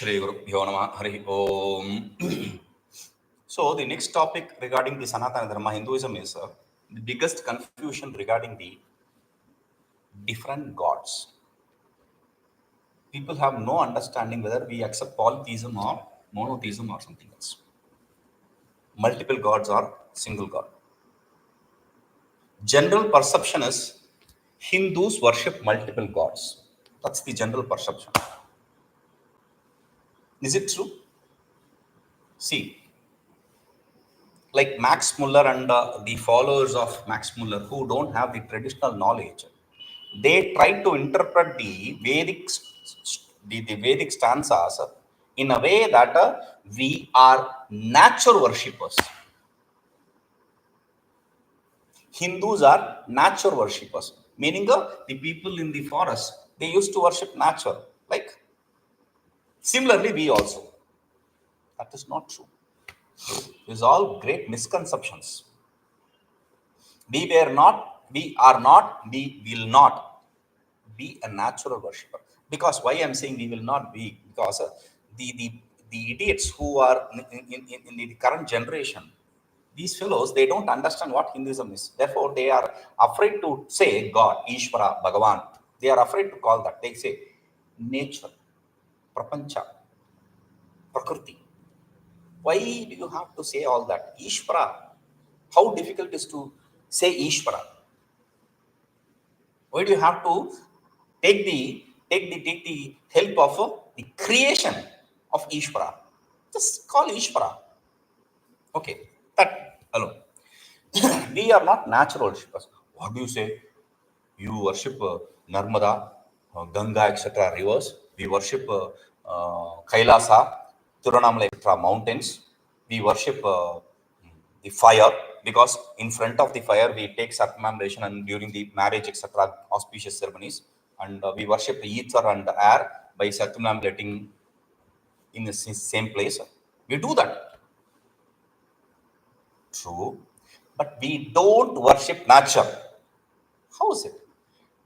Shri Gurubhyo Namah Hari Om. So the next topic regarding the Sanatana Dharma Hinduism is the biggest confusion regarding the different gods. People have no understanding whether we accept polytheism or monotheism or something else. Multiple gods or single god. General perception is Hindus worship multiple gods. That's the general perception. Is it true? See, like Max Muller and the followers of Max Muller who don't have the traditional knowledge, they try to interpret the the Vedic stanzas in a way that we are nature worshippers. Hindus are nature worshippers, meaning the people in the forest, they used to worship nature. Like similarly, we also. That is not true. These are all great misconceptions. We are not, we will not be a natural worshipper. Because why I'm saying we will not be? Because the, the, the idiots who are in the current generation, these fellows, they don't understand what Hinduism is. Therefore, they are afraid to say God, Ishvara, Bhagavan. They are afraid to call that. They say nature, Prapancha, Prakriti. Why do you have to say all that? Ishvara. How difficult it is to say Ishvara? Why do you have to take the help of the creation of Ishvara? Just call Ishvara. Okay, that alone. We are not natural worshippers. What do you say? You worship Narmada, Ganga, etc. rivers. We worship Kailasa, Tirunamala, etc. mountains. We worship the fire because in front of the fire we take circumambulation and during the marriage, etc. auspicious ceremonies. And we worship the ether and the air by circumambulating in the same place. We do that. True. But we don't worship nature. How is it?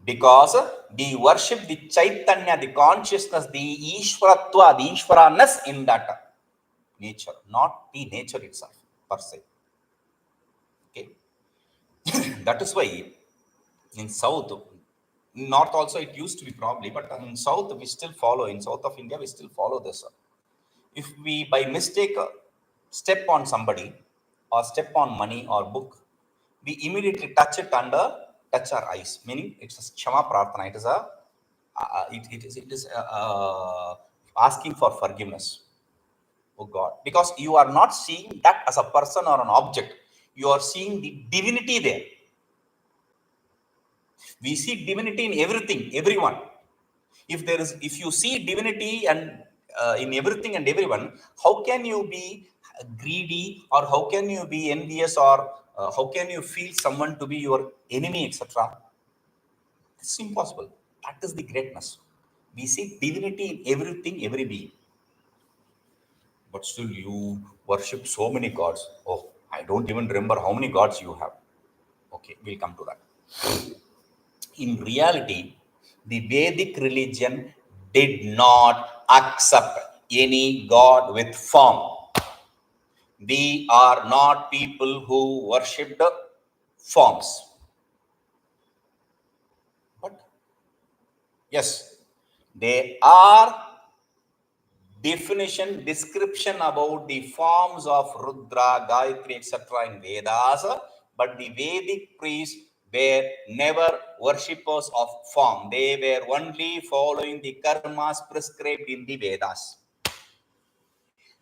Because we worship the Chaitanya, the consciousness, the Ishvaratva, the Ishvaraness in that nature, not the nature itself per se. Okay. That is why in South, North also it used to be probably, but in South we still follow, in South of India we still follow this. If we by mistake step on somebody or step on money or book, we immediately touch it under touch our eyes, meaning it's a Kshama Prarthana. It is a it is asking for forgiveness. Oh God, because you are not seeing that as a person or an object, you are seeing the divinity there. We see divinity in everything, everyone. If you see divinity and in everything and everyone, how can you be greedy or how can you be envious or how can you feel someone to be your enemy, etc.? It's impossible. That is the greatness. We see divinity in everything, every being. But still, you worship so many gods. Oh, I don't even remember how many gods you have. Okay, we'll come to that. In reality, the Vedic religion did not accept any god with form. We are not people who worshipped forms. But yes, there are description about the forms of Rudra, Gayatri, etc. in Vedas, but the Vedic priests were never worshippers of form. They were only following the karmas prescribed in the Vedas.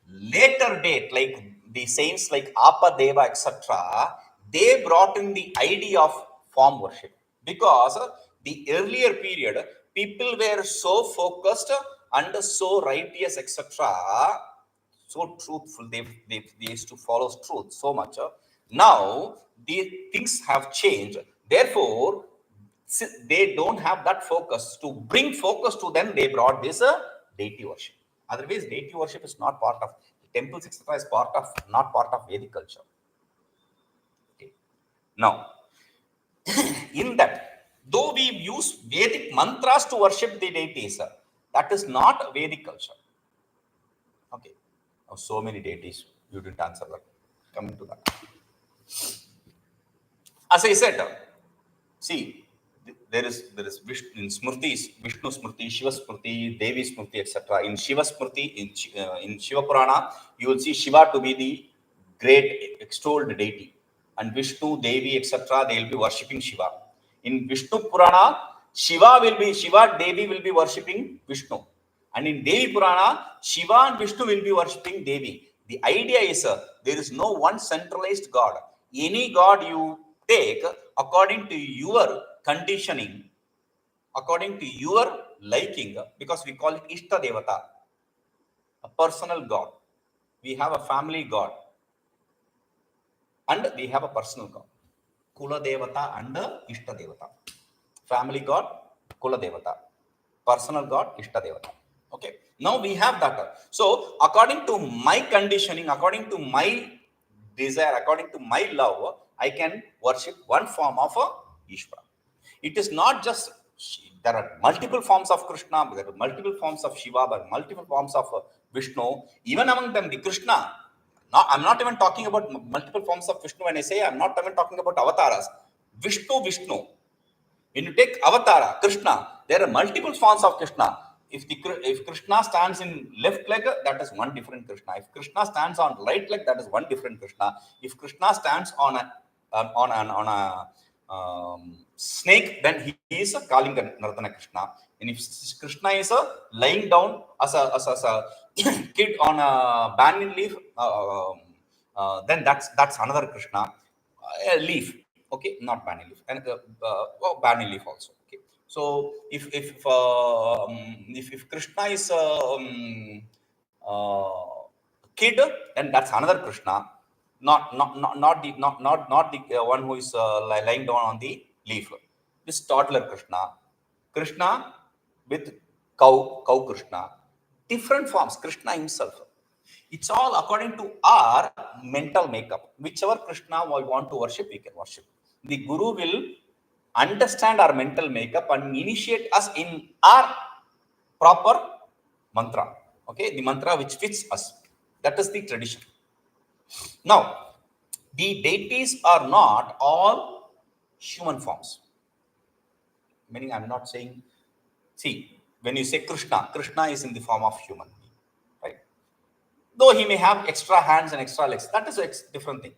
Later date, like the saints like Apadeva, etc., they brought in the idea of form worship because the earlier period, people were so focused and so righteous, etc., so truthful. They used to follow truth so much. Now, the things have changed. Therefore, they don't have that focus. To bring focus to them, they brought this deity worship. Otherwise, deity worship is not part of temples, etc. is not part of Vedic culture. Okay. Now, in that, though we use Vedic mantras to worship the deities, that is not Vedic culture. Okay. Now, so many deities. You didn't answer that. Coming to that. As I said, see, there is Vishnu in Smrtis, Vishnu Smrti, Shiva Smrti, Devi Smrti, etc. In Shiva Smrti, in Shiva Purana, you will see Shiva to be the great extolled deity, and Vishnu, Devi, etc. They will be worshipping Shiva. In Vishnu Purana, Shiva, Devi will be worshipping Vishnu, and in Devi Purana, Shiva and Vishnu will be worshipping Devi. The idea is there is no one centralized God. Any God you take according to your conditioning, according to your liking, because we call it Ishta Devata, a personal God. We have a family God and we have a personal God. Kula Devata and Ishta Devata. Family God, Kula Devata. Personal God, Ishta Devata. Okay. Now we have that. So according to my conditioning, according to my desire, according to my love, I can worship one form of Ishvara. It is not just, there are multiple forms of Krishna, there are multiple forms of Shiva, there are multiple forms of Vishnu. Even among them, the Krishna, I'm not even talking about multiple forms of Vishnu. When I say, I'm not even talking about avatars. Vishnu. When you take Avatara, Krishna, there are multiple forms of Krishna. If Krishna stands in left leg, that is one different Krishna. If Krishna stands on right leg, that is one different Krishna. If Krishna stands on a snake, then he is a Kalinga Nartana Krishna. And if Krishna is lying down as a kid on a banyan leaf, then that's another Krishna. A leaf, okay, not banyan leaf, and banyan leaf also. Okay, so if Krishna is kid, then that's another Krishna, not the one who is lying down on the leaf. This toddler Krishna with cow Krishna, different forms. Krishna himself. It's all according to our mental makeup. Whichever Krishna we want to worship, we can worship. The Guru will understand our mental makeup and initiate us in our proper mantra. Okay, the mantra which fits us. That is the tradition. Now, the deities are not all human forms. Meaning, I'm not saying, see, when you say Krishna is in the form of human, right? Though he may have extra hands and extra legs, that is a different thing.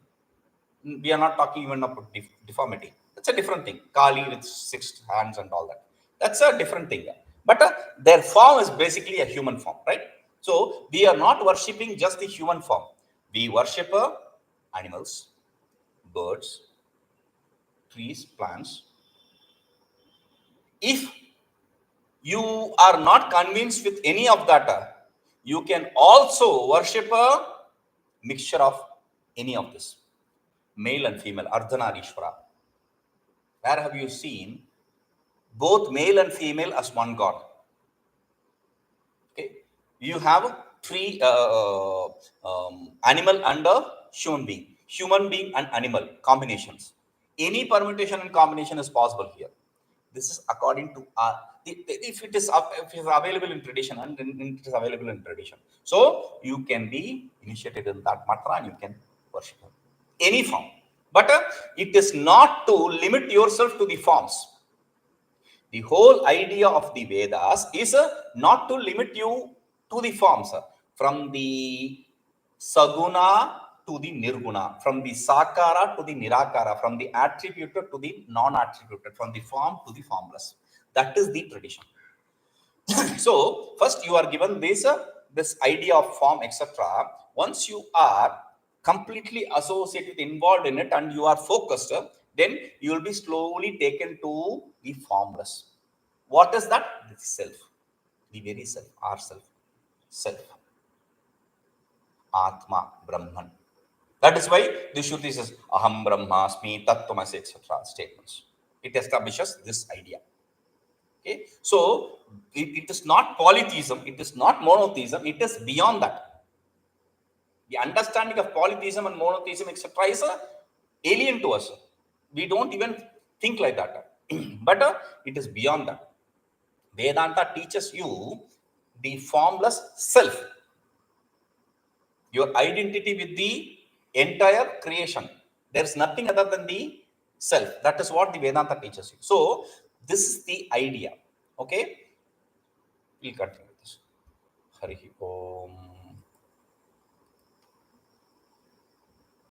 We are not talking even about deformity. That's a different thing. Kali with 6 hands and all that. That's a different thing. But their form is basically a human form, right? So we are not worshipping just the human form. We worship animals, birds, trees, plants. If you are not convinced with any of that, you can also worship a mixture of any of this, male and female, Ardhanarishvara. Where have you seen both male and female as one God? Okay, you have three animal and a human being and animal combinations. Any permutation and combination is possible here. This is according to if it is available in tradition, and then it is available in tradition. So you can be initiated in that mantra and you can worship him. Any form. But it is not to limit yourself to the forms. The whole idea of the Vedas is not to limit you to the forms. From the Saguna to the Nirguna, from the Sakara to the Nirakara, from the attributed to the non-attributed, from the form to the formless. That is the tradition. So first you are given this idea of form, etc. Once you are completely associated, involved in it, and you are focused, then you will be slowly taken to the formless. What is that? The self, the very self, our self, Atma, Brahman. That is why the Shruti says Aham Brahmasmi, Tattvamasi, etc. statements. It establishes this idea. Okay, so it is not polytheism, it is not monotheism, it is beyond that. The understanding of polytheism and monotheism, etc., is alien to us. We don't even think like that. But it is beyond that. Vedanta teaches you the formless self. your identity with the entire creation. There is nothing other than the self. That is what the Vedanta teaches you. So this is the idea. Okay, we'll continue with this. Hari Om.